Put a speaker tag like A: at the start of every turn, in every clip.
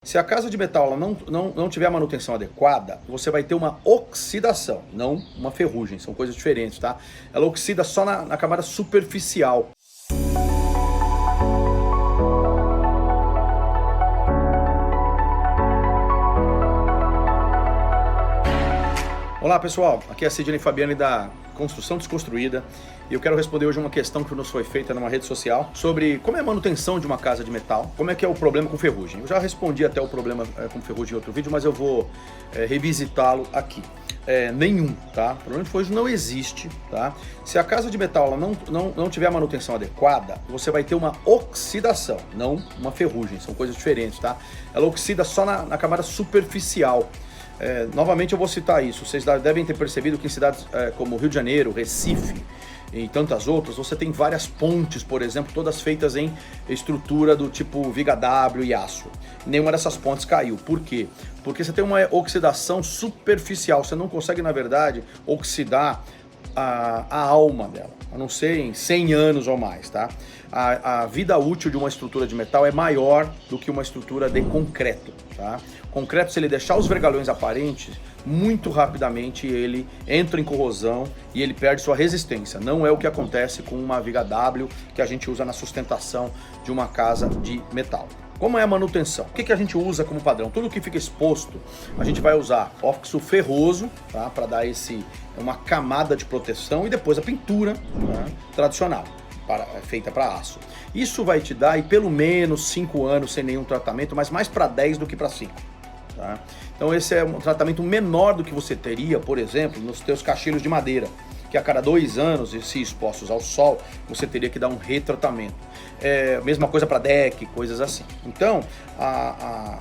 A: Se a casa de metal ela não tiver a manutenção adequada, você vai ter uma oxidação, não uma ferrugem, são coisas diferentes, tá? Ela oxida só na camada superficial. Olá pessoal, aqui é a Sidney Fabiani da Construção Desconstruída e eu quero responder hoje uma questão que nos foi feita numa rede social sobre como é a manutenção de uma casa de metal, como é que é o problema com ferrugem. Eu já respondi até o problema com ferrugem em outro vídeo, mas eu vou revisitá-lo aqui. Nenhum, tá? O problema de ferrugem não existe, tá? Se a casa de metal ela não tiver a manutenção adequada, você vai ter uma oxidação, não uma ferrugem, são coisas diferentes, tá? Ela oxida só na camada superficial. Novamente eu vou citar isso, vocês devem ter percebido que em cidades como Rio de Janeiro, Recife e tantas outras, você tem várias pontes, por exemplo, todas feitas em estrutura do tipo viga W e aço. Nenhuma dessas pontes caiu. Por quê? Porque você tem uma oxidação superficial, você não consegue, na verdade, oxidar a alma dela, a não ser em 100 anos ou mais, tá? A vida útil de uma estrutura de metal é maior do que uma estrutura de concreto, tá? Concreto, se ele deixar os vergalhões aparentes, muito rapidamente ele entra em corrosão e ele perde sua resistência. Não é o que acontece com uma viga W que a gente usa na sustentação de uma casa de metal. Como é a manutenção? O que a gente usa como padrão? Tudo que fica exposto, a gente vai usar óxido ferroso, tá? Para dar uma camada de proteção e depois a pintura, tá? Tradicional, feita para aço. Isso vai te dar pelo menos 5 anos sem nenhum tratamento, mas mais para 10 do que para 5. Tá? Então esse é um tratamento menor do que você teria, por exemplo, nos teus caixilhos de madeira, que a cada 2 anos, se expostos ao sol, você teria que dar um retratamento. Mesma coisa para deck, coisas assim. Então,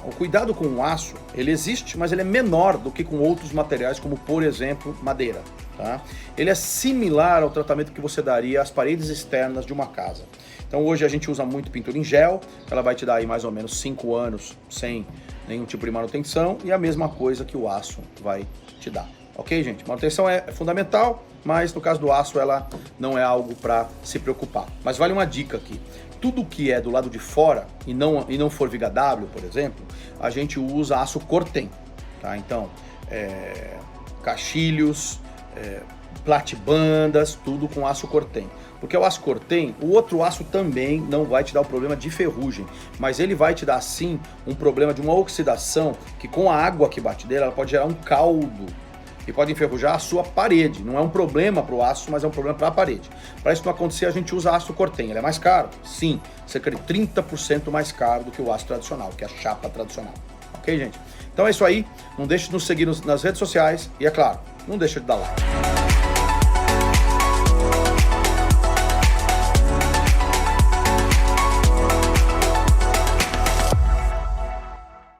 A: o cuidado com o aço, ele existe, mas ele é menor do que com outros materiais, como por exemplo, madeira. Tá? Ele é similar ao tratamento que você daria às paredes externas de uma casa. Então hoje a gente usa muito pintura em gel, ela vai te dar aí mais ou menos 5 anos sem nenhum tipo de manutenção, e a mesma coisa que o aço vai te dar. Ok, gente? Manutenção é fundamental, mas no caso do aço ela não é algo para se preocupar. Mas vale uma dica aqui. Tudo que é do lado de fora e não for viga W, por exemplo, a gente usa aço Cortem. Tá? Então, caixilhos, platibandas, tudo com aço Cortem. Porque o aço Cortem, o outro aço também não vai te dar o problema de ferrugem, mas ele vai te dar sim um problema de uma oxidação que com a água que bate dele, ela pode gerar um caldo e pode enferrujar a sua parede. Não é um problema para o aço, mas é um problema para a parede. Para isso não acontecer, a gente usa aço Cortem. Ele é mais caro? Sim, cerca de 30% mais caro do que o aço tradicional, que é a chapa tradicional. Ok, gente? Então é isso aí. Não deixe de nos seguir nas redes sociais e, é claro, não deixe de dar like.